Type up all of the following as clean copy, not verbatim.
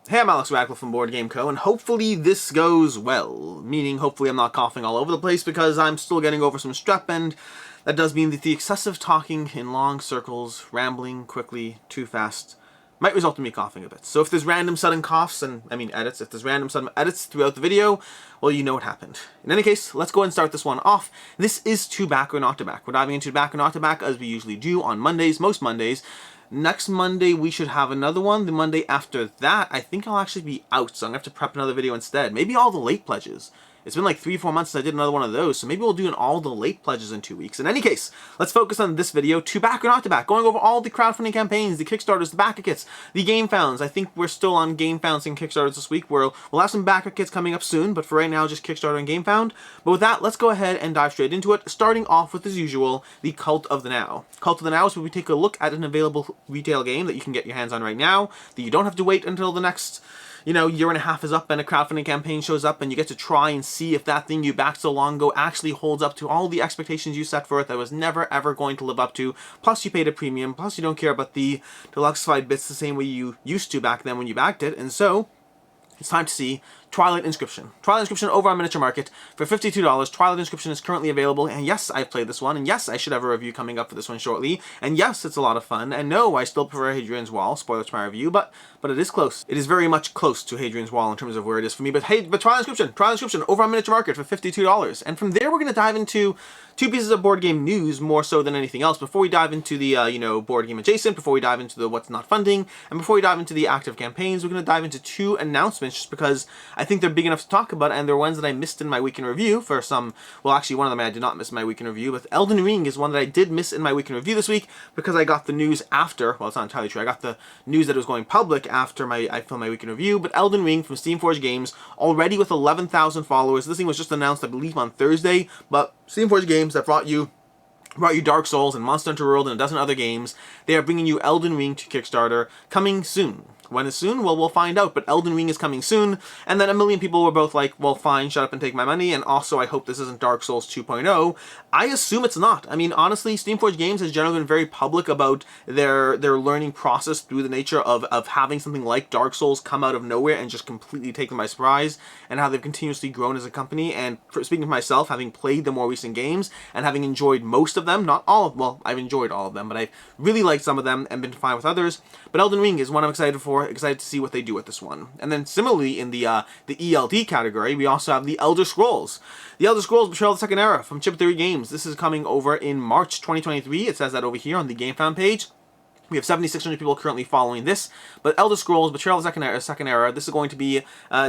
Hey, I'm Alex Radcliffe from Board Game Co., and hopefully this goes well. Meaning, hopefully I'm not coughing all over the place because I'm still getting over some strep, and that does mean that the excessive talking in long circles, rambling quickly, too fast, might result in me coughing a bit. So if there's random sudden coughs, edits, if there's random sudden edits throughout the video, well, you know what happened. In any case, let's go ahead and start this one off. This is to back or not to back. We're diving into back or not to back as we usually do on Mondays, most Mondays. Next Monday, we should have another one. The Monday after that, I think I'll actually be out, so I'm going to have to prep another video instead. Maybe all the late pledges. It's been like 3-4 months since I did another one of those, so maybe we'll do all the late pledges in 2 weeks. In any case, let's focus on this video, to back or not to back, going over all the crowdfunding campaigns, the Kickstarters, the backer kits, the game founds. I think we're still on game founds and Kickstarters this week. We'll have some backer kits coming up soon, but for right now, just Kickstarter and game found. But with that, let's go ahead and dive straight into it, starting off with, as usual, the Cult of the Now. Cult of the Now is where we take a look at an available retail game that you can get your hands on right now, that you don't have to wait until the next year and a half is up and a crowdfunding campaign shows up and you get to try and see if that thing you backed so long ago actually holds up to all the expectations you set for it that was never ever going to live up to. Plus you paid a premium, plus you don't care about the deluxified bits the same way you used to back then when you backed it, and so it's time to see Twilight Inscription. Twilight Inscription over on Miniature Market for $52. Twilight Inscription is currently available, and yes, I've played this one, and yes, I should have a review coming up for this one shortly, and yes, it's a lot of fun, and no, I still prefer Hadrian's Wall, spoilers to my review, but it is close. It is very much close to Hadrian's Wall in terms of where it is for me, but Twilight Inscription over on Miniature Market for $52. And from there, we're going to dive into two pieces of board game news more so than anything else before we dive into the, Board Game Adjacent, before we dive into the what's not funding, and before we dive into the active campaigns. We're going to dive into two announcements just because I think they're big enough to talk about, and they're ones that I missed in my week in review for some, well, actually one of them I did not miss in my week in review, but Elden Ring is one that I did miss in my week in review this week because I got the news after, well, it's not entirely true, I got the news that it was going public after I filmed my week in review, but Elden Ring from Steamforged Games, already with 11,000 followers. This thing was just announced, I believe, on Thursday, but Steamforged Games that brought you Dark Souls and Monster Hunter World and a dozen other games, they are bringing you Elden Ring to Kickstarter, coming soon. When is soon? Well, we'll find out, but Elden Ring is coming soon, and then a million people were both like, well, fine, shut up and take my money, and also I hope this isn't Dark Souls 2.0. I assume it's not. I mean, honestly, Steamforged Games has generally been very public about their learning process through the nature of having something like Dark Souls come out of nowhere and just completely take them by surprise, and how they've continuously grown as a company, and speaking for myself, having played the more recent games, and having enjoyed most of them, not all of, well, I've enjoyed all of them, but I've really liked some of them and been fine with others, but Elden Ring is one I'm excited for, excited to see what they do with this one. And then similarly in the ELD category, we also have the Elder Scrolls. The Elder Scrolls Betrayal of the Second Era from Chip Theory Games. This is coming over in March 2023. It says that over here on the GameFound page. We have 7,600 people currently following this, but Elder Scrolls Betrayal of the Second Era, this is going to be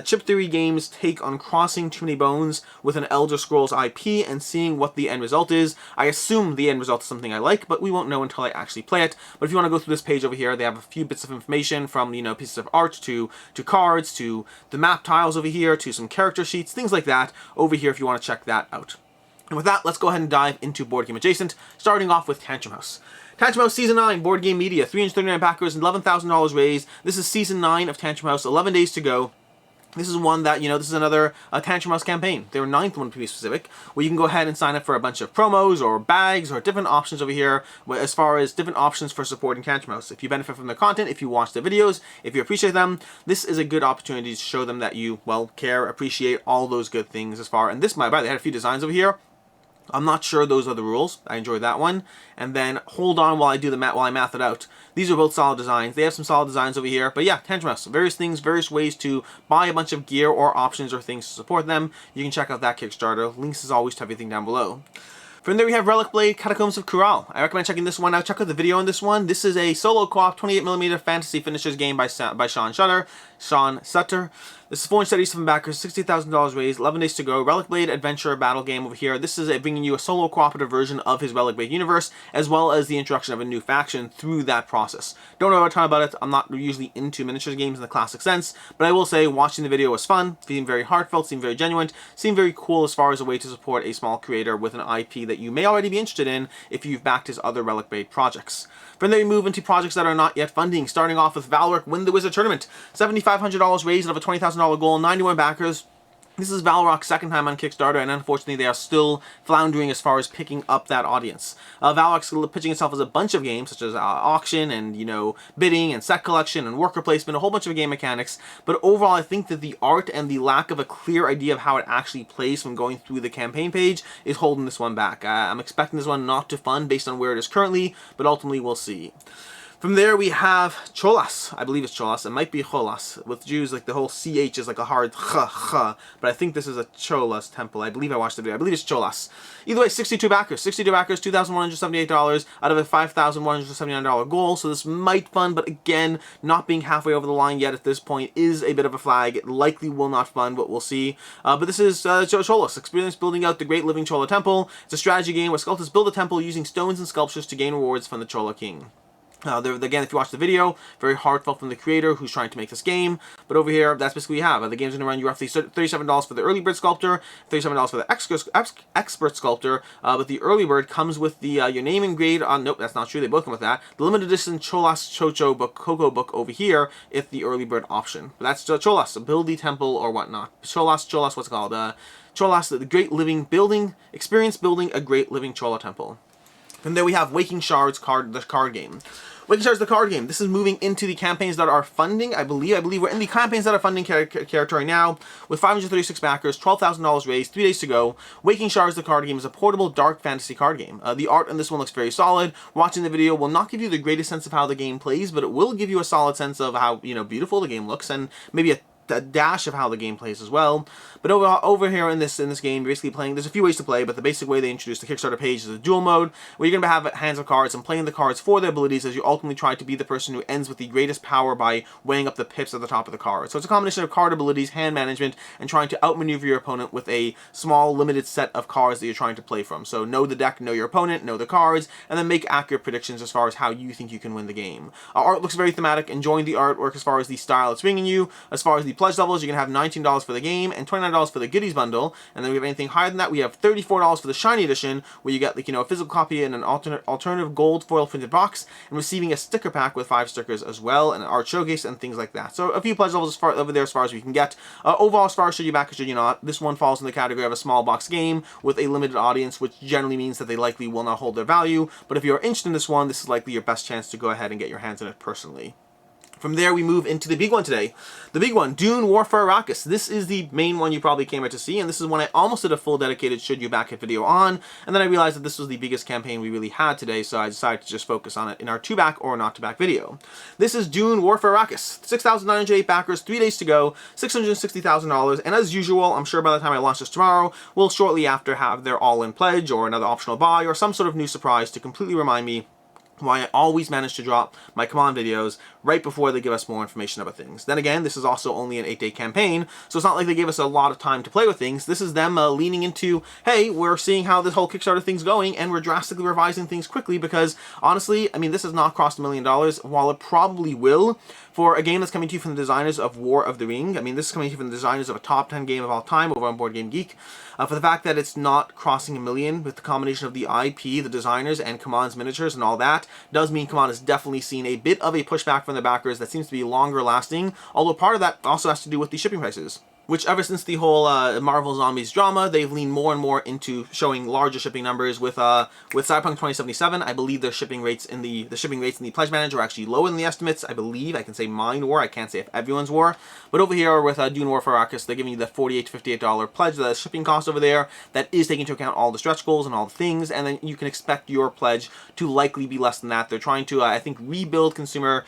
Chip Theory Games' take on crossing Too Many Bones with an Elder Scrolls IP and seeing what the end result is. I assume the end result is something I like, but we won't know until I actually play it. But if you want to go through this page over here, they have a few bits of information from, pieces of art to cards to the map tiles over here to some character sheets, things like that over here if you want to check that out. And with that, let's go ahead and dive into Board Game Adjacent, starting off with Tantrum House. Tantrum House Season 9, Board Game Media, 339 backers and $11,000 raised. This is Season 9 of Tantrum House, 11 days to go. This is one that, this is another Tantrum House campaign. Their 9th one to be specific, where you can go ahead and sign up for a bunch of promos or bags or different options over here as far as different options for supporting Tantrum House. If you benefit from their content, if you watch the videos, if you appreciate them, this is a good opportunity to show them that you, well, care, appreciate all those good things as far. And this, by the way, they had a few designs over here. I'm not sure those are the rules. I enjoyed that one. And then hold on while I do the math, while I math it out. These are both solid designs. They have some solid designs over here. But yeah, Tantrum House, various things, various ways to buy a bunch of gear or options or things to support them. You can check out that Kickstarter. Links as always to everything down below. From there we have Relicblade, Catacombs of Kural. I recommend checking this one out. Check out the video on this one. This is a solo co-op 28mm fantasy finishers game by Sean Sutter. This is 477 backers, $60,000 raised, 11 days to go. Relicblade adventure battle game over here. This is bringing you a solo cooperative version of his Relicblade universe, as well as the introduction of a new faction through that process. Don't know a ton about it. I'm not usually into miniatures games in the classic sense, but I will say watching the video was fun. Seemed very heartfelt, seemed very genuine, seemed very cool as far as a way to support a small creator with an IP that you may already be interested in if you've backed his other Relicblade projects. From there we move into projects that are not yet funding, starting off with Valroc Win the Wizard Tournament. $7,500 raised out of a $20,000 goal, 91 backers. This is Valroc's second time on Kickstarter, and unfortunately they are still floundering as far as picking up that audience. Valroc's pitching itself as a bunch of games, such as auction and, you know, bidding and set collection and worker placement, a whole bunch of game mechanics, but overall I think that the art and the lack of a clear idea of how it actually plays from going through the campaign page is holding this one back. I'm expecting this one not to fund based on where it is currently, but ultimately we'll see. From there we have Cholas. I believe it's Cholas. It might be Cholas. With Jews, like the whole CH is like a hard ch, but I think this is a Cholas temple. I believe I watched the video. I believe it's Cholas. Either way, 62 backers. 62 backers, $2,178 out of a $5,179 goal, so this might fund, but again, not being halfway over the line yet at this point is a bit of a flag. It likely will not fund, but we'll see. But this is Cholas. Experience building out the Great Living Chola Temple. It's a strategy game where sculptors build a temple using stones and sculptures to gain rewards from the Chola King. Again, if you watch the video, very heartfelt from the creator who's trying to make this game. But over here, that's basically what you have. The game's going to run you roughly $37 for the early bird sculptor, $37 for the expert sculptor. But the early bird comes with the your name and grade on. Nope, that's not true. They both come with that. The limited edition Cholas Chocho book, Coco book over here, if the early bird option. But that's Cholas, build the temple or whatnot. Cholas, what's it called? Cholas, the Great Living Building Experience, building a Great Living Chola Temple. From there we have Waking Shards, the card game. Waking Shards, the card game. This is moving into the campaigns that are funding, I believe we're in the campaigns that are funding territory now, with 536 backers, $12,000 raised, 3 days to go. Waking Shards, the card game, is a portable dark fantasy card game. The art in this one looks very solid. Watching the video will not give you the greatest sense of how the game plays, but it will give you a solid sense of how, you know, beautiful the game looks, and maybe a dash of how the game plays as well. But over here in this game, you're basically playing, there's a few ways to play, but the basic way they introduced the Kickstarter page is a duel mode, where you're going to have hands of cards and playing the cards for their abilities as you ultimately try to be the person who ends with the greatest power by weighing up the pips at the top of the card. So it's a combination of card abilities, hand management, and trying to outmaneuver your opponent with a small, limited set of cards that you're trying to play from. So know the deck, know your opponent, know the cards, and then make accurate predictions as far as how you think you can win the game. Art looks very thematic, enjoying the artwork as far as the style it's bringing you. As far as the pledge levels, you're going to have $19 for the game and $29 for the goodies bundle, and then we have anything higher than that, we have $34 for the shiny edition, where you get, like, you know, a physical copy in an alternative gold foil printed box, and receiving a sticker pack with 5 stickers as well, and an art showcase and things like that. So a few pledge levels over there as far as we can get. Overall, as far as should you back or should you not, this one falls in the category of a small box game with a limited audience, which generally means that they likely will not hold their value. But if you're interested in this one, this is likely your best chance to go ahead and get your hands on it personally. From there, we move into the big one today. The big one, Dune War for Arrakis. This is the main one you probably came out to see, and this is one I almost did a full dedicated Should You Back It video on, and then I realized that this was the biggest campaign we really had today, so I decided to just focus on it in our to-back or not-to-back video. This is Dune War for Arrakis. 6,908 backers, 3 days to go, $660,000, and as usual, I'm sure by the time I launch this tomorrow, we'll shortly after have their all-in pledge, or another optional buy, or some sort of new surprise to completely remind me why I always manage to drop my command videos right before they give us more information about things. Then again, this is also only an 8-day campaign, so it's not like they gave us a lot of time to play with things. This is them leaning into, hey, we're seeing how this whole Kickstarter thing's going, and we're drastically revising things quickly, because honestly, I mean, this has not crossed $1 million, while it probably will, for a game that's coming to you from the designers of War of the Ring. I mean, this is coming to you from the designers of a top 10 game of all time over on BoardGameGeek. For the fact that it's not crossing $1 million with the combination of the IP, the designers, and CMON's miniatures and all that, does mean CMON has definitely seen a bit of a pushback from the backers that seems to be longer lasting, although part of that also has to do with the shipping prices, which ever since the whole Marvel Zombies drama, they've leaned more and more into showing larger shipping numbers. With Cyberpunk 2077, I believe their shipping rates in the Pledge Manager are actually lower than the estimates. I believe, I can say mine were, I can't say if everyone's were. But over here with Dune War for Arrakis, they're giving you the $48 to $58 pledge, the shipping cost over there, that is taking into account all the stretch goals and all the things, and then you can expect your pledge to likely be less than that. They're trying to, I think, rebuild consumer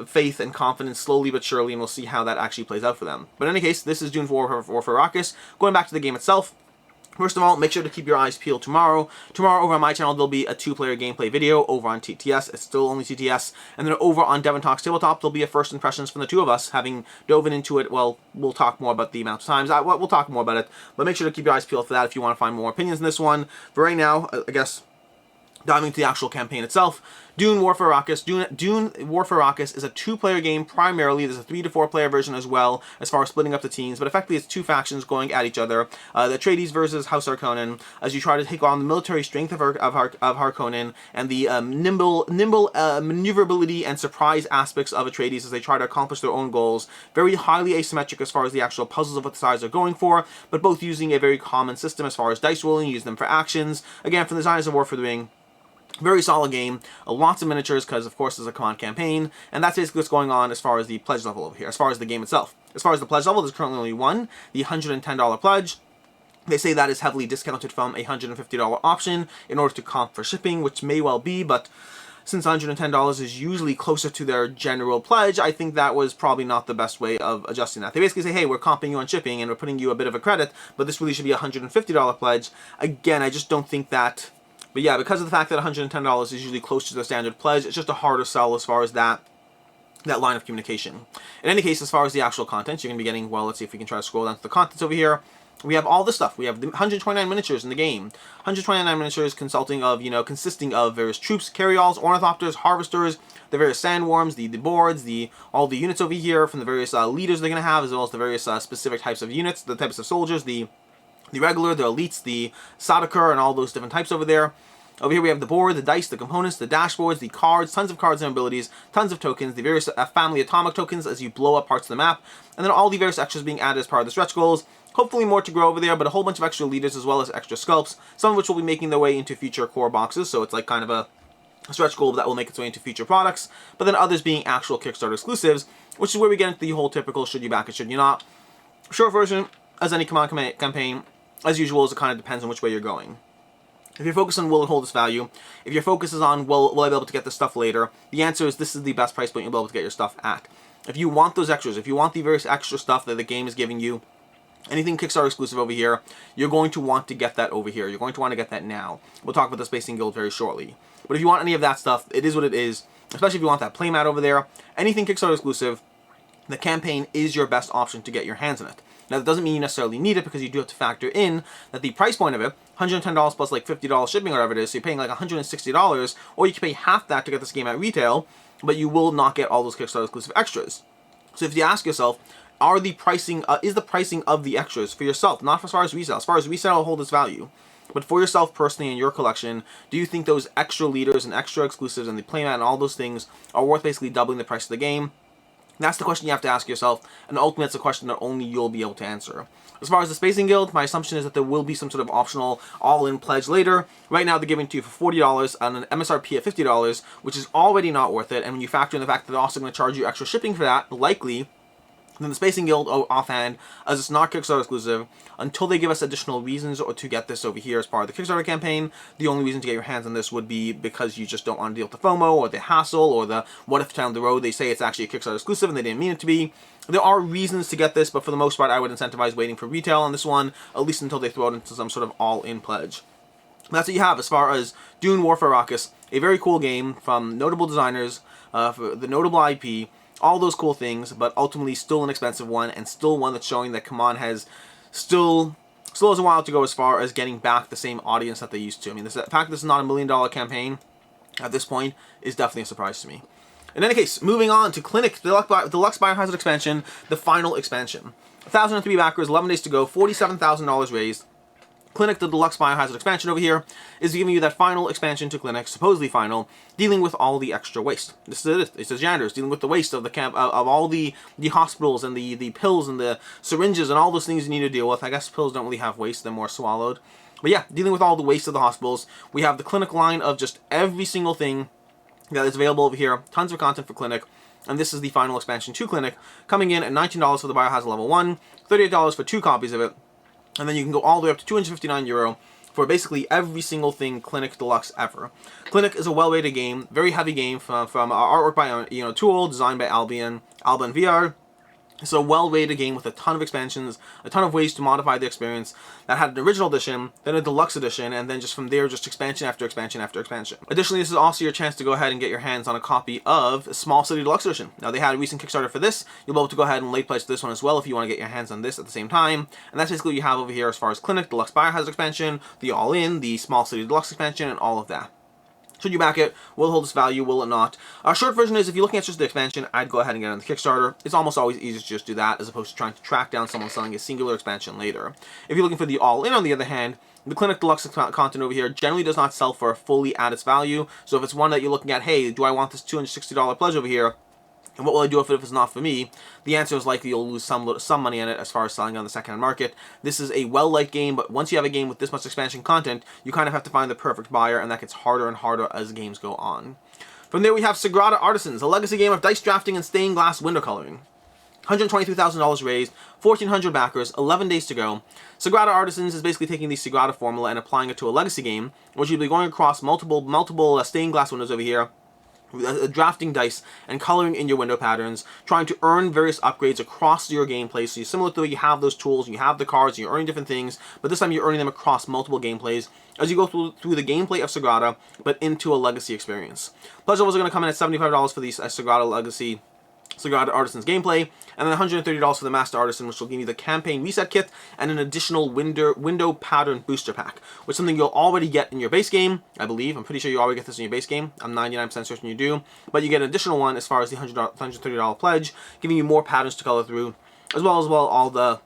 faith and confidence slowly but surely, and we'll see how that actually plays out for them. But in any case, this is Dune War for Arrakis. Going back to the game itself, first of all, make sure to keep your eyes peeled tomorrow. Tomorrow over on my channel, there'll be a 2-player gameplay video over on TTS. It's still only TTS. And then over on Devon Talks Tabletop, there'll be a first impressions from the two of us, having dove into it. Well, we'll talk more about the amount of times. We'll talk more about it. But make sure to keep your eyes peeled for that if you want to find more opinions in this one. For right now, I guess, diving into the actual campaign itself, Dune War for Arrakis. Dune War for Arrakis is a 2-player game primarily. There's a 3 to 4 player version as well, as far as splitting up the teams, but effectively it's 2 factions going at each other. The Atreides versus House Harkonnen, as you try to take on the military strength of Harkonnen and the nimble maneuverability and surprise aspects of Atreides as they try to accomplish their own goals. Very highly asymmetric as far as the actual puzzles of what the sides are going for, but both using a very common system as far as dice rolling, use them for actions. Again, from the designers of War for the Ring. Very solid game, lots of miniatures because of course there's a command campaign, and that's basically what's going on as far as the pledge level over here, as far as the game itself. As far as the pledge level, there's currently only one, the $110 pledge. They say that is heavily discounted from a $150 option in order to comp for shipping, which may well be, but since $110 is usually closer to their general pledge, I think that was probably not the best way of adjusting that. They basically say, hey, we're comping you on shipping and we're putting you a bit of a credit, but this really should be a $150 pledge. Again, I just don't think that. But yeah, because of the fact that $110 is usually close to the standard pledge, it's just a harder sell as far as that line of communication. In any case, as far as the actual content, you're going to be getting, well, let's see if we can try to scroll down to the contents over here. We have all this stuff. We have the 129 miniatures in the game. 129 miniatures consisting of various troops, carry-alls, ornithopters, harvesters, the various sandworms, the boards, all the units over here from the various leaders they're going to have, as well as the various specific types of units, the types of soldiers, the regular, the elites, the Sardaukar, and all those different types over there. Over here we have the board, the dice, the components, the dashboards, the cards, tons of cards and abilities, tons of tokens, the various family atomic tokens as you blow up parts of the map, and then all the various extras being added as part of the stretch goals. Hopefully more to grow over there, but a whole bunch of extra leaders as well as extra sculpts, some of which will be making their way into future core boxes, so it's like kind of a stretch goal that will make its way into future products, but then others being actual Kickstarter exclusives, which is where we get into the whole typical should you back it, should you not. Short version, as any command campaign, as usual, it kind of depends on which way you're going. If you're focused on will it hold its value, if your focus is on will I be able to get this stuff later, the answer is this is the best price point you'll be able to get your stuff at. If you want those extras, if you want the various extra stuff that the game is giving you, anything Kickstarter exclusive over here, you're going to want to get that over here. You're going to want to get that now. We'll talk about the Spacing Guild very shortly. But if you want any of that stuff, it is what it is, especially if you want that playmat over there. Anything Kickstarter exclusive, the campaign is your best option to get your hands on it. Now, that doesn't mean you necessarily need it, because you do have to factor in that the price point of it, $110 plus like $50 shipping or whatever it is, so you're paying like $160, or you can pay half that to get this game at retail, but you will not get all those Kickstarter exclusive extras. So if you ask yourself, is the pricing of the extras for yourself, not as far as resale, as far as resale will hold its value, but for yourself personally in your collection, do you think those extra leaders and extra exclusives and the playmat and all those things are worth basically doubling the price of the game? That's the question you have to ask yourself, and ultimately it's a question that only you'll be able to answer. As far as the Spacing Guild, my assumption is that there will be some sort of optional all-in pledge later. Right now they're giving it to you for $40 on an MSRP at $50, which is already not worth it, and when you factor in the fact that they're also going to charge you extra shipping for that, likely, then the Spacing Guild, offhand, as it's not Kickstarter exclusive, until they give us additional reasons or to get this over here as part of the Kickstarter campaign, the only reason to get your hands on this would be because you just don't want to deal with the FOMO or the hassle or the what if down the road they say it's actually a Kickstarter exclusive and they didn't mean it to be. There are reasons to get this, but for the most part I would incentivize waiting for retail on this one, at least until they throw it into some sort of all-in pledge. That's what you have as far as Dune War for Arrakis, a very cool game from notable designers, for the notable IP, all those cool things, but ultimately still an expensive one, and still one that's showing that Command has still has a while to go as far as getting back the same audience that they used to. I mean, the fact that this is not $1 million campaign at this point is definitely a surprise to me. In any case, moving on to Clinic, the Deluxe Biohazard expansion, the final expansion. 1,003 backers, 11 days to go, $47,000 raised. Clinic, the Deluxe Biohazard expansion over here, is giving you that final expansion to Clinic, supposedly final, dealing with all the extra waste. This is it. It's the janitors dealing with the waste of the camp, of all the hospitals and the pills and the syringes and all those things you need to deal with. I guess pills don't really have waste; they're more swallowed. But yeah, dealing with all the waste of the hospitals. We have the Clinic line of just every single thing that is available over here. Tons of content for Clinic. And this is the final expansion to Clinic, coming in at $19 for the Biohazard level 1, $38 for 2 copies of it. And then you can go all the way up to €259 for basically every single thing Clinic Deluxe ever. Clinic is a well-rated game, very heavy game from artwork by Tool, designed by Alban VR. It's a well-rated game with a ton of expansions, a ton of ways to modify the experience, that had an original edition, then a deluxe edition, and then just from there, just expansion after expansion after expansion. Additionally, this is also your chance to go ahead and get your hands on a copy of Small City Deluxe Edition. Now, they had a recent Kickstarter for this. You'll be able to go ahead and late pledge this one as well if you want to get your hands on this at the same time. And that's basically what you have over here as far as Clinic, Deluxe Biohazard expansion, the All-In, the Small City Deluxe expansion, and all of that. Should you back it? Will it hold its value? Will it not? Our short version is, if you're looking at just the expansion, I'd go ahead and get it on the Kickstarter. It's almost always easier to just do that as opposed to trying to track down someone selling a singular expansion later. If you're looking for the all-in, on the other hand, the Clinic Deluxe content over here generally does not sell for fully at its value. So if it's one that you're looking at, hey, do I want this $260 pledge over here? And what will I do if it's not for me? The answer is likely you'll lose some money on it as far as selling on the second-hand market. This is a well-liked game, but once you have a game with this much expansion content, you kind of have to find the perfect buyer, and that gets harder and harder as games go on. From there we have Sagrada Artisans, a legacy game of dice drafting and stained glass window coloring. $123,000 raised, 1,400 backers, 11 days to go. Sagrada Artisans is basically taking the Sagrada formula and applying it to a legacy game, which you'll be going across multiple stained glass windows over here, drafting dice and coloring in your window patterns, trying to earn various upgrades across your gameplay. So similar to the way you have those tools, you have the cards, you're earning different things, but this time you're earning them across multiple gameplays as you go through the gameplay of Sagrada, but into a legacy experience. Pledge levels are going to come in at $75 for the Sagrada Artisans gameplay, and then $130 for the Master Artisan, which will give you the campaign reset kit and an additional window pattern booster pack, which is something you'll already get in your base game, I believe. I'm pretty sure you already get this in your base game. I'm 99% certain you do, but you get an additional one as far as the $130 pledge, giving you more patterns to color through, as well as all the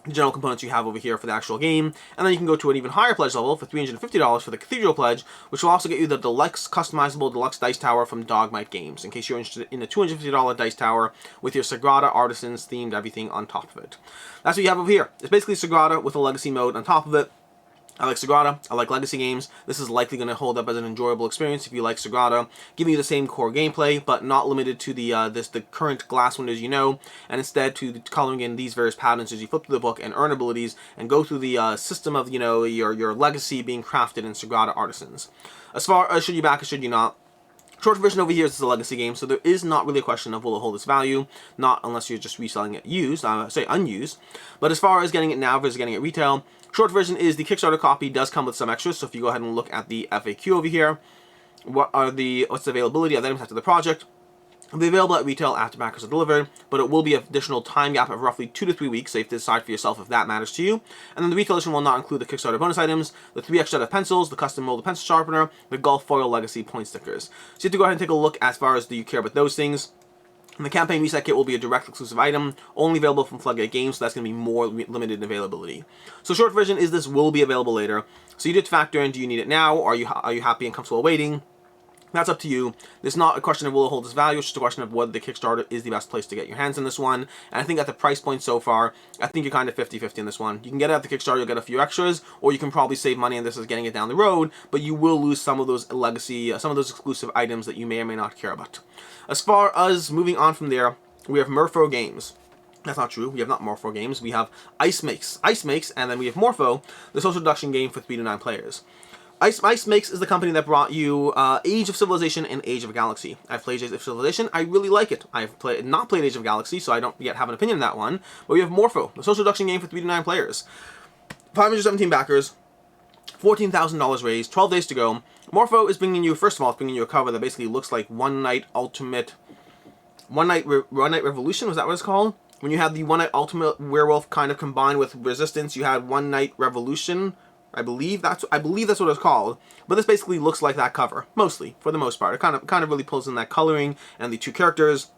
general components you have over here for the actual game. And then you can go to an even higher pledge level for $350 for the Cathedral pledge, which will also get you the Deluxe customizable Deluxe dice tower from Dogmite Games, in case you're interested in the $250 dice tower with your Sagrada Artisans themed everything on top of it. That's what you have over here. It's basically Sagrada with a legacy mode on top of it. I like Sagrada, I like legacy games. This is likely going to hold up as an enjoyable experience if you like Sagrada, giving you the same core gameplay, but not limited to the current glass windows you know, and instead to coloring in these various patterns as you flip through the book and earn abilities and go through the system of, you know, your legacy being crafted in Sagrada Artisans. As far as should you back or should you not, short version over here is a legacy game, so there is not really a question of will it hold its value, not unless you're just reselling it used, say unused. But as far as getting it now versus getting it retail, short version is the Kickstarter copy does come with some extras, so if you go ahead and look at the FAQ over here, what's the availability of the items after the project, it'll be available at retail after backers are delivered, but it will be an additional time gap of roughly 2 to 3 weeks, so you have to decide for yourself if that matters to you. And then the retail edition will not include the Kickstarter bonus items, the 3 extra pencils, the custom molded pencil sharpener, the Gulf Foil Legacy point stickers. So you have to go ahead and take a look as far as do you care about those things. And the campaign reset kit will be a direct exclusive item, only available from Floodgate Games, so that's going to be more limited in availability. So short version is this will be available later. So you did factor in, do you need it now, or are you happy and comfortable waiting? That's up to you. It's not a question of will it hold its value, it's just a question of whether the Kickstarter is the best place to get your hands on this one. And I think at the price point so far, I think you're kind of 50-50 in this one. You can get it at the Kickstarter, you'll get a few extras, or you can probably save money on this as getting it down the road, but you will lose some of those legacy, some of those exclusive items that you may or may not care about. As far as moving on from there, we have MORPHO Games. That's not true. We have not MORPHO Games. We have Ice Makes, and then we have MORPHO, the social deduction game for 3 to 9 players. Ice Makes is the company that brought you Age of Civilization and Age of Galaxy. I've played Age of Civilization. I really like it. I've not played Age of Galaxy, so I don't yet have an opinion on that one. But we have MORPHO, the social deduction game for 3 to 9 players. 517 backers, $14,000 raised, 12 days to go. MORPHO is bringing you, first of all, it's bringing you a cover that basically looks like One Night Revolution, was that what it's called? When you had the One Night Ultimate Werewolf kind of combined with Resistance, you had One Night Revolution. I believe that's what it's called. But this basically looks like that cover, mostly, for the most part. It kind of really pulls in that coloring and the 2 characters.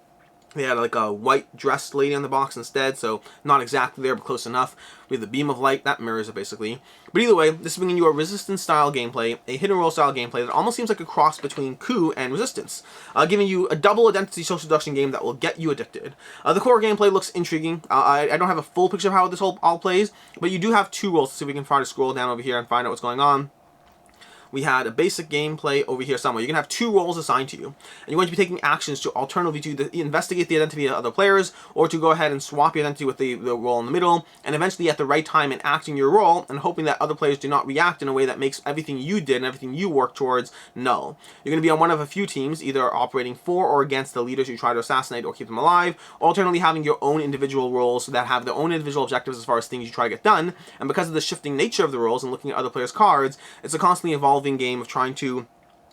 They had like a white dressed lady on the box instead, so not exactly there, but close enough. We have the beam of light, that mirrors it basically. But either way, this is bringing you a Resistance style gameplay, a hidden role style gameplay that almost seems like a cross between Coup and Resistance, giving you a double identity social deduction game that will get you addicted. The core gameplay looks intriguing. I don't have a full picture of how this all plays, but you do have 2 roles. So we can try to scroll down over here and find out what's going on. We had a basic gameplay over here somewhere. You're going to have 2 roles assigned to you. And you're going to be taking actions to alternatively to investigate the identity of other players, or to go ahead and swap your identity with the role in the middle, and eventually at the right time enacting your role, and hoping that other players do not react in a way that makes everything you did and everything you worked towards null. You're going to be on one of a few teams, either operating for or against the leaders you try to assassinate or keep them alive, or alternately having your own individual roles that have their own individual objectives as far as things you try to get done. And because of the shifting nature of the roles and looking at other players' cards, it's a constantly evolving game of trying to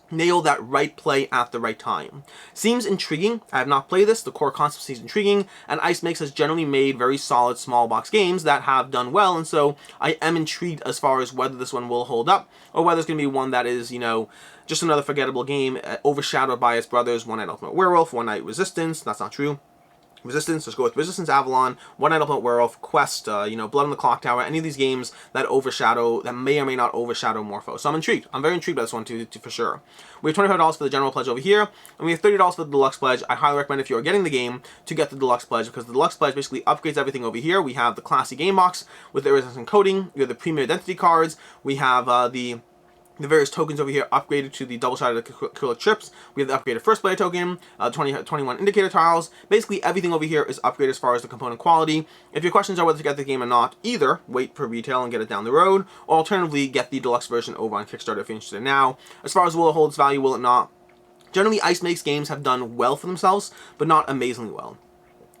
nail that right play at the right time. Seems intriguing. I have not played this. The core concept seems intriguing, and Ice Makes has generally made very solid small box games that have done well, and so I am intrigued as far as whether this one will hold up, or whether it's going to be one that is, you know, just another forgettable game, overshadowed by its brothers, One Night Ultimate Werewolf, One Night Resistance. That's not true. Resistance, let's go with Resistance Avalon, One Night Ultimate Werewolf, Quest, you know, Blood on the Clock Tower, any of these games that overshadow, that may or may not overshadow MORPHO. So I'm intrigued. I'm very intrigued by this one too, for sure. We have $25 for the general pledge over here, and we have $30 for the deluxe pledge. I highly recommend, if you are getting the game, to get the deluxe pledge, because the deluxe pledge basically upgrades everything over here. We have the classy game box with the iridescent coating, we have the premium identity cards, we have the various tokens over here upgraded to the double-sided acrylic chips. We have the upgraded first player token, 21 indicator tiles. Basically, everything over here is upgraded as far as the component quality. If your questions are whether to get the game or not, either wait for retail and get it down the road, or alternatively, get the deluxe version over on Kickstarter if you're interested now. As far as will it hold its value, will it not? Generally, Ice Makes games have done well for themselves, but not amazingly well.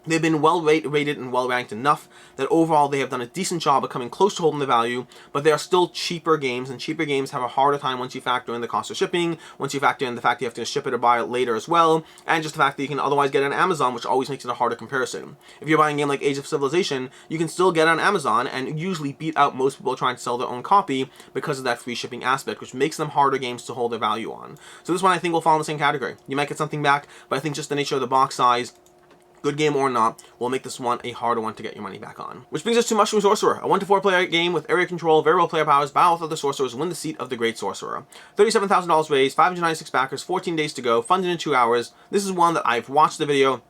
They've been well rated and well ranked enough that overall they have done a decent job of coming close to holding the value, but they are still cheaper games, and cheaper games have a harder time once you factor in the cost of shipping, once you factor in the fact you have to ship it or buy it later as well, and just the fact that you can otherwise get it on Amazon, which always makes it a harder comparison. If you're buying a game like Age of Civilization, you can still get it on Amazon and usually beat out most people trying to sell their own copy because of that free shipping aspect, which makes them harder games to hold their value on. So this one I think will fall in the same category. You might get something back, but I think just the nature of the box size, good game or not, will make this one a harder one to get your money back on. Which brings us to Mushroom Sorcerer, a 1 to 4 player game with area control, very well player powers, battle with other sorcerers, win the seat of the Great Sorcerer. $37,000 raised, 596 backers, 14 days to go, funded in 2 hours. This is one that I've watched the video,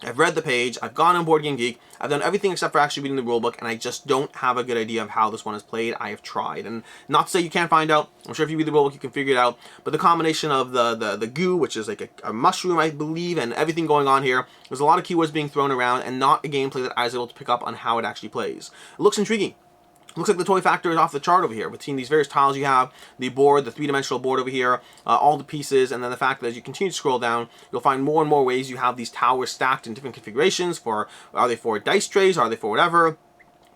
I've read the page, I've gone on Board Game Geek, I've done everything except for actually reading the rulebook, and I just don't have a good idea of how this one is played. I have tried, and not to say you can't find out. I'm sure if you read the rulebook you can figure it out, but the combination of the goo, which is like a mushroom, I believe, and everything going on here, there's a lot of keywords being thrown around, and not a gameplay that I was able to pick up on how it actually plays. It looks intriguing. Looks like the toy factor is off the chart over here. Between these various tiles you have, the board, the three-dimensional board over here, all the pieces, and then the fact that as you continue to scroll down, you'll find more and more ways you have these towers stacked in different configurations. Are they for dice trays? Are they for whatever?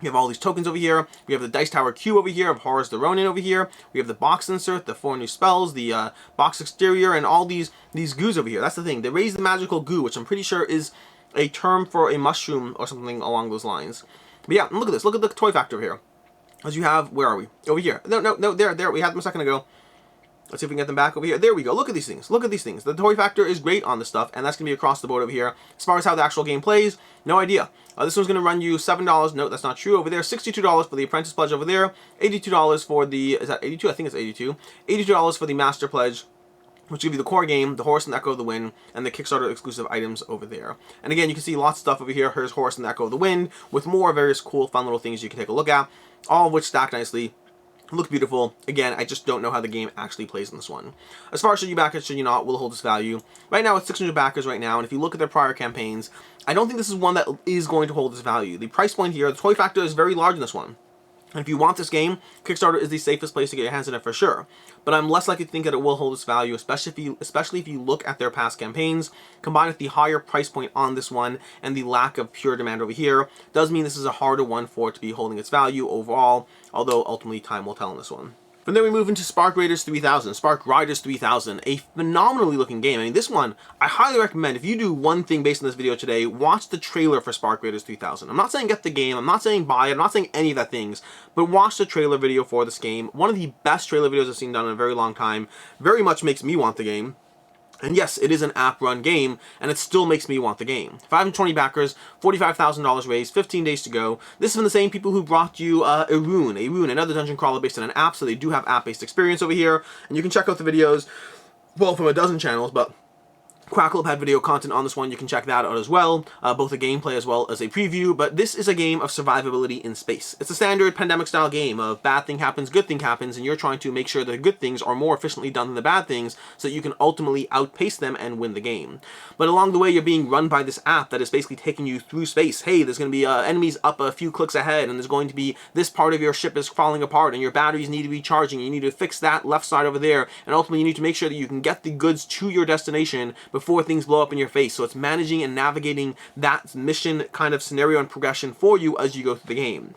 We have all these tokens over here. We have the Dice Tower Q over here of Horus the Ronin over here. We have the box insert, the 4 new spells, the box exterior, and all these goos over here. That's the thing. They raise the magical goo, which I'm pretty sure is a term for a mushroom or something along those lines. But yeah, look at this. Look at the toy factor here. As you have, where are we? Over here. No, there. We had them a second ago. Let's see if we can get them back over here. There we go. Look at these things. Look at these things. The toy factor is great on this stuff, and that's going to be across the board over here. As far as how the actual game plays, no idea. This one's going to run you $7. No, that's not true. Over there, $62 for the Apprentice Pledge over there. $82 for the... Is that 82? I think it's 82. $82 for the Master Pledge, which give you the core game, the Horus and the Echo of the Wind, and the Kickstarter exclusive items over there. And again, you can see lots of stuff over here. Here's Horus and the Echo of the Wind, with more various cool, fun little things you can take a look at, all of which stack nicely, look beautiful. Again, I just don't know how the game actually plays in this one. As far as should you back it, should you not, will hold its value. Right now, it's 600 backers right now, and if you look at their prior campaigns, I don't think this is one that is going to hold its value. The price point here, the toy factor is very large in this one. And if you want this game, Kickstarter is the safest place to get your hands on it for sure. But I'm less likely to think that it will hold its value, especially if you look at their past campaigns. Combined with the higher price point on this one and the lack of pure demand over here, does mean this is a harder one for it to be holding its value overall, although ultimately time will tell on this one. From there we move into Spark Riders 3000, a phenomenally looking game. I mean, this one, I highly recommend, if you do one thing based on this video today, watch the trailer for Spark Riders 3000. I'm not saying get the game, I'm not saying buy it, I'm not saying any of that things, but watch the trailer video for this game. One of the best trailer videos I've seen done in a very long time. Very much makes me want the game. And yes, it is an app-run game, and it still makes me want the game. 520 backers, $45,000 raised, 15 days to go. This is from the same people who brought you Rune, another dungeon crawler based on an app, so they do have app-based experience over here. And you can check out the videos, well, from a dozen channels, but Quackle had video content on this one, you can check that out as well, both a gameplay as well as a preview, but this is a game of survivability in space. It's a standard pandemic-style game of bad thing happens, good thing happens, and you're trying to make sure that the good things are more efficiently done than the bad things, so that you can ultimately outpace them and win the game. But along the way, you're being run by this app that is basically taking you through space. Hey, there's going to be enemies up a few clicks ahead, and there's going to be this part of your ship is falling apart, and your batteries need to be charging, you need to fix that left side over there, and ultimately you need to make sure that you can get the goods to your destination before things blow up in your face. So it's managing and navigating that mission kind of scenario and progression for you as you go through the game.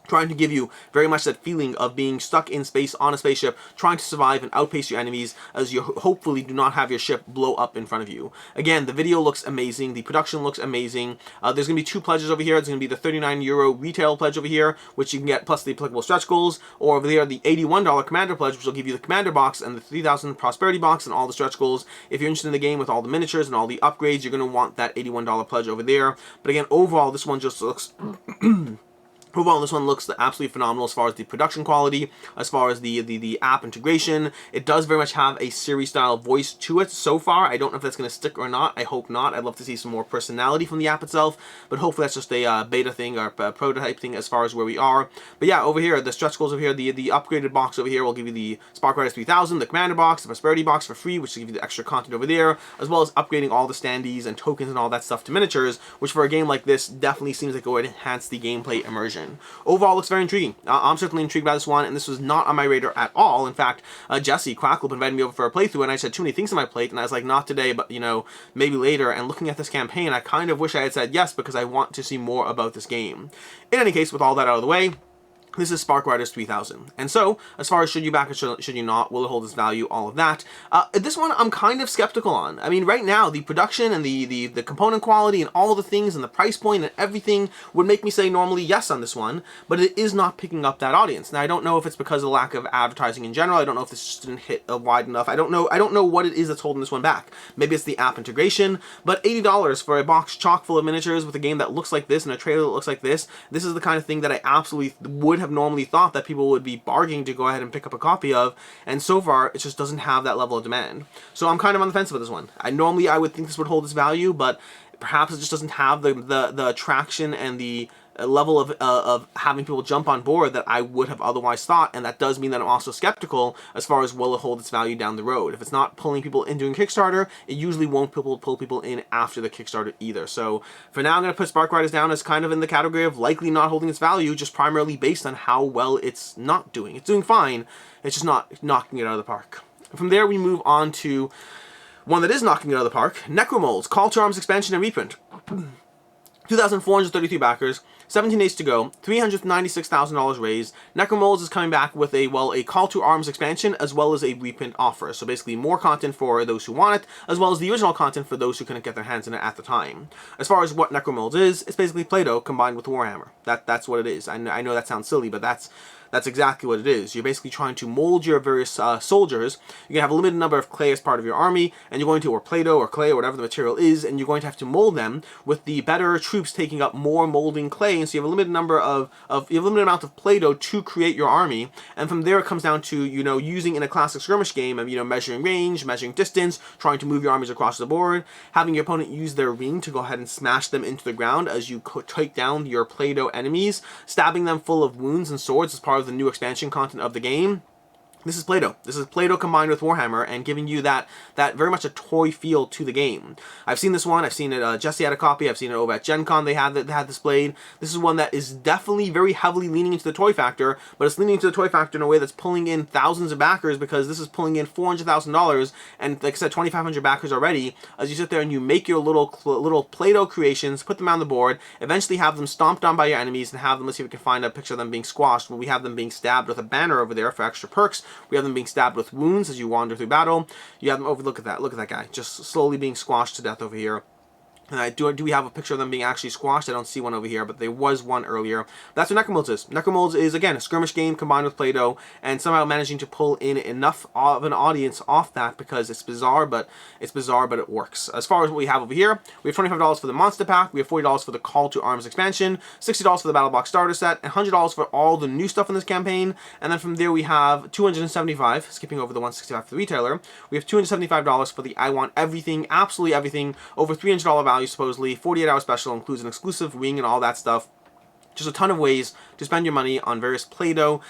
trying to give you very much that feeling of being stuck in space on a spaceship, trying to survive and outpace your enemies as you hopefully do not have your ship blow up in front of you. Again, the video looks amazing, the production looks amazing. There's going to be 2 pledges over here. There's going to be the €39 retail pledge over here, which you can get plus the applicable stretch goals, or over there the $81 commander pledge, which will give you the commander box and the 3,000 prosperity box and all the stretch goals. If you're interested in the game with all the miniatures and all the upgrades, you're going to want that $81 pledge over there. But again, overall, this one just looks overall, this one looks absolutely phenomenal as far as the production quality, as far as the app integration. It does very much have a series-style voice to it so far. I don't know if that's going to stick or not. I hope not. I'd love to see some more personality from the app itself, but hopefully that's just a beta thing or a prototype thing as far as where we are. But yeah, over here, the stretch goals over here, the upgraded box over here will give you the Spark Riders 3000, the Commander box, the Prosperity box for free, which will give you the extra content over there, as well as upgrading all the standees and tokens and all that stuff to miniatures, which for a game like this definitely seems like it would enhance the gameplay immersion. Overall, looks very intriguing. I'm certainly intrigued by this one, and this was not on my radar at all. In fact, Jesse Quackle invited me over for a playthrough, and I said too many things on my plate, and I was like, not today, but, you know, maybe later. And looking at this campaign, I kind of wish I had said yes, because I want to see more about this game. In any case, with all that out of the way, this is Spark Riders 3000. And so, as far as should you back it, should you not, will it hold its value, all of that. This one I'm kind of skeptical on. I mean, right now, the production and the component quality and all the things and the price point and everything would make me say normally yes on this one, but it is not picking up that audience. Now, I don't know if it's because of the lack of advertising in general. I don't know if this just didn't hit wide enough. I don't know what it is that's holding this one back. Maybe it's the app integration, but $80 for a box chock full of miniatures with a game that looks like this and a trailer that looks like this is the kind of thing that I absolutely would have normally thought that people would be bargaining to go ahead and pick up a copy of, and so far it just doesn't have that level of demand. So I'm kind of on the fence with this one. Normally I would think this would hold its value, but perhaps it just doesn't have the attraction and the level of having people jump on board that I would have otherwise thought, and that does mean that I'm also skeptical as far as will it hold its value down the road. If it's not pulling people in doing Kickstarter, it usually won't pull people in after the Kickstarter either. So for now, I'm going to put Spark Riders down as kind of in the category of likely not holding its value, just primarily based on how well it's not doing. It's doing fine, it's just not knocking it out of the park. From there, we move on to one that is knocking it out of the park, Necromolds, Call to Arms expansion and reprint. 2,433 backers, 17 days to go, $396,000 raised. Necromolds is coming back with a Call to Arms expansion as well as a reprint offer. So basically more content for those who want it, as well as the original content for those who couldn't get their hands on it at the time. As far as what Necromolds is, it's basically Play-Doh combined with Warhammer. That's what it is. I know that sounds silly, but that's exactly what it is. You're basically trying to mold your various soldiers. You're going to have a limited number of clay as part of your army, and you're going to, or Play-Doh or clay or whatever the material is, and you're going to have to mold them with the better troops taking up more molding clay, and so you have a limited number you have a limited amount of Play-Doh to create your army, and from there it comes down to, you know, using in a classic skirmish game of, you know, measuring range, measuring distance, trying to move your armies across the board, having your opponent use their ring to go ahead and smash them into the ground as you take down your Play-Doh enemies, stabbing them full of wounds and swords as part of the new expansion content of the game. This is Play-Doh. This is Play-Doh combined with Warhammer and giving you that very much a toy feel to the game. I've seen this one. I've seen it. Jesse had a copy. I've seen it over at Gen Con. They had displayed. This is one that is definitely very heavily leaning into the toy factor, but it's leaning into the toy factor in a way that's pulling in thousands of backers, because this is pulling in $400,000 and, like I said, 2,500 backers already. As you sit there and you make your little Play-Doh creations, put them on the board, eventually have them stomped on by your enemies, and have them. Let's see if we can find a picture of them being squashed. Well, we have them being stabbed with a banner over there for extra perks. We have them being stabbed with wounds as you wander through battle. You have them over. Look at that guy, just slowly being squashed to death over here. Do we have a picture of them being actually squashed? I don't see one over here, but there was one earlier. That's what Necromolds is. Necromolds is, again, a skirmish game combined with Play-Doh, and somehow managing to pull in enough of an audience off that, because it's bizarre, but it works. As far as what we have over here, we have $25 for the Monster Pack, we have $40 for the Call to Arms expansion, $60 for the Battle Box Starter Set, and $100 for all the new stuff in this campaign, and then from there we have $275, skipping over the $165 for the retailer, we have $275 for the I Want Everything, absolutely everything, over $300 value supposedly, 48-hour special, includes an exclusive ring and all that stuff. Just a ton of ways to spend your money on various Play-Doh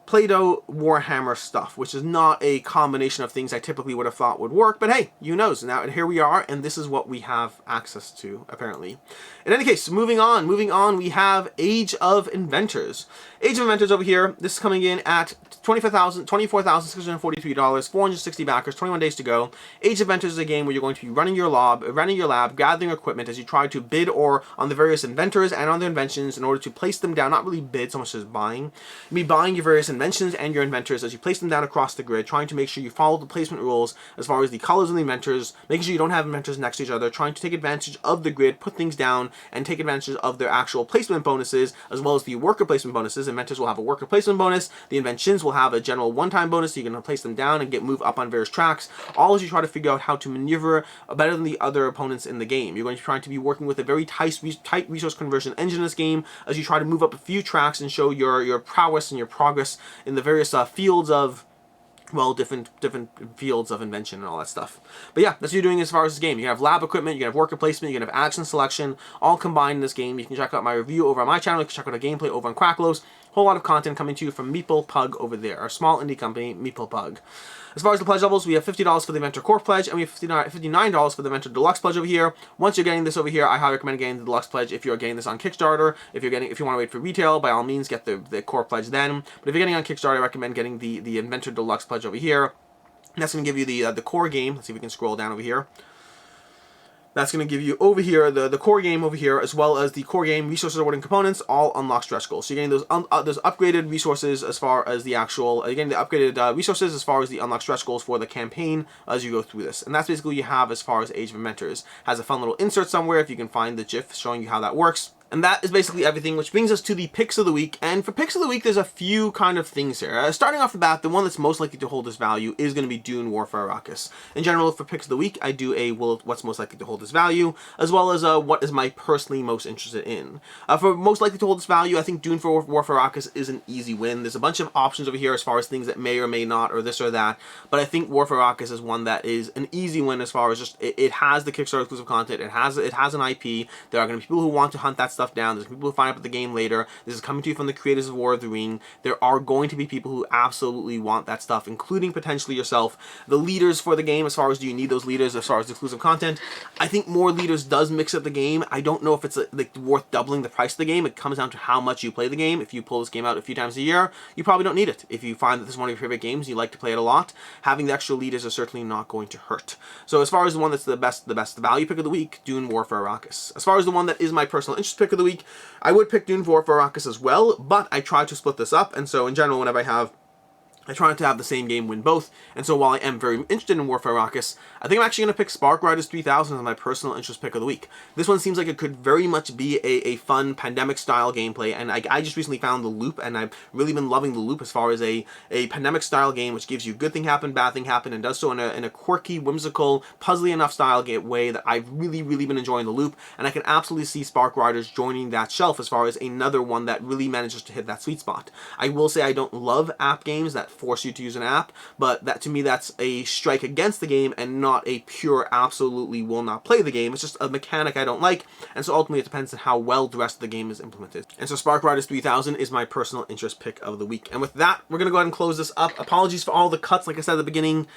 Play-Doh Warhammer stuff, which is not a combination of things I typically would have thought would work, but hey, who knows? Now, here we are, and this is what we have access to, apparently. In any case, moving on, we have Age of Inventors. Age of Inventors over here, this is coming in at $24,643, 460 backers, 21 days to go. Age of Inventors is a game where you're going to be running your lab, gathering equipment as you try to bid or on the various inventors and on their inventions in order to place them down, not really bid so much as buying. You'll be buying your various inventions and your inventors as you place them down across the grid, trying to make sure you follow the placement rules as far as the colors of the inventors, making sure you don't have inventors next to each other, trying to take advantage of the grid, put things down, and take advantage of their actual placement bonuses, as well as the worker placement bonuses. Inventors will have a worker placement bonus, the inventions will have a general one-time bonus, so you can place them down and move up on various tracks, all as you try to figure out how to maneuver better than the other opponents in the game. You're going to try to be working with a very tight resource conversion engine in this game as you try to move up a few tracks and show your prowess and your progress in the various fields of, well, different fields of invention and all that stuff. But yeah, that's what you're doing as far as this game. You can have lab equipment, you can have worker placement, you can have action selection, all combined in this game. You can check out my review over on my channel, you can check out a gameplay over on Cracklos. Whole lot of content coming to you from Meeple Pug over there, our small indie company, Meeple Pug. As far as the pledge levels, we have $50 for the Inventor Core pledge, and we have $59 for the Inventor Deluxe pledge over here. Once you're getting this over here, I highly recommend getting the Deluxe pledge if you're getting this on Kickstarter. If you want to wait for retail, by all means, get the Core pledge then. But if you're getting on Kickstarter, I recommend getting the Inventor Deluxe pledge over here. And that's going to give you the core game. Let's see if we can scroll down over here. That's going to give you over here the core game over here, as well as the core game resources awarding components, all unlock stretch goals. So you're getting those upgraded resources as far as the actual, again, the upgraded resources as far as the unlock stretch goals for the campaign as you go through this. And that's basically what you have as far as Age of Inventors. Has a fun little insert somewhere if you can find the GIF showing you how that works. And that is basically everything, which brings us to the picks of the week. And for picks of the week, there's a few kind of things here. Starting off the bat, the one that's most likely to hold its value is going to be Dune War for Arrakis. In general, for picks of the week, I do a what's most likely to hold its value, as well as what is my personally most interested in. For most likely to hold its value, I think Dune for War for Arrakis is an easy win. There's a bunch of options over here as far as things that may or may not, or this or that. But I think War for Arrakis is one that is an easy win as far as just, it has the Kickstarter exclusive content, it has an IP, there are going to be people who want to hunt that stuff down, there's people who find out about the game later, this is coming to you from the creators of War of the Ring, there are going to be people who absolutely want that stuff, including potentially yourself. The leaders for the game, as far as do you need those leaders as far as exclusive content, I think more leaders does mix up the game. I don't know if it's like worth doubling the price of the game. It comes down to how much you play the game. If you pull this game out a few times a year, you probably don't need it. If you find that this is one of your favorite games and you like to play it a lot, having the extra leaders is certainly not going to hurt. So as far as the one that's the best value pick of the week, Dune War for Arrakis. As far as the one that is my personal interest pick of the week, I would pick Dune War for Arrakis as well, but I try to split this up, and so in general, whenever I try not to have the same game win both, and so while I am very interested in War for Arrakis, I think I'm actually going to pick Spark Riders 3000 as my personal interest pick of the week. This one seems like it could very much be a fun pandemic-style gameplay, and I just recently found the loop, and I've really been loving the loop as far as a pandemic-style game which gives you good thing happen, bad thing happen, and does so in a quirky, whimsical, puzzly enough style way that I've really been enjoying the loop, and I can absolutely see Spark Riders joining that shelf as far as another one that really manages to hit that sweet spot. I will say I don't love app games that force you to use an app, but that to me that's a strike against the game and not a pure absolutely will not play the game. It's just a mechanic I don't like, and so ultimately it depends on how well the rest of the game is implemented. And so Spark Riders 3000 is my personal interest pick of the week. And with that, we're going to go ahead and close this up. Apologies for all the cuts, like I said at the beginning.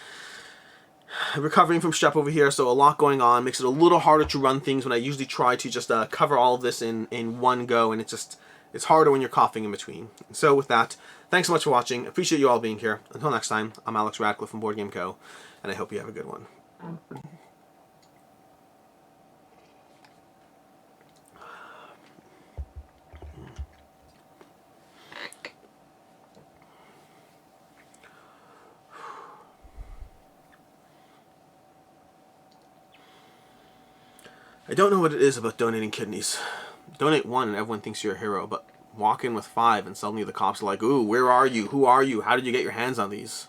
Recovering from strep over here, so a lot going on. Makes it a little harder to run things when I usually try to just cover all of this in one go, and it's harder when you're coughing in between. So with that, thanks so much for watching. Appreciate you all being here. Until next time, I'm Alex Radcliffe from Board Game Co., and I hope you have a good one. I don't know what it is about donating kidneys. Donate one and everyone thinks you're a hero, but walk in with 5 and suddenly the cops are like, ooh, where are you? Who are you? How did you get your hands on these?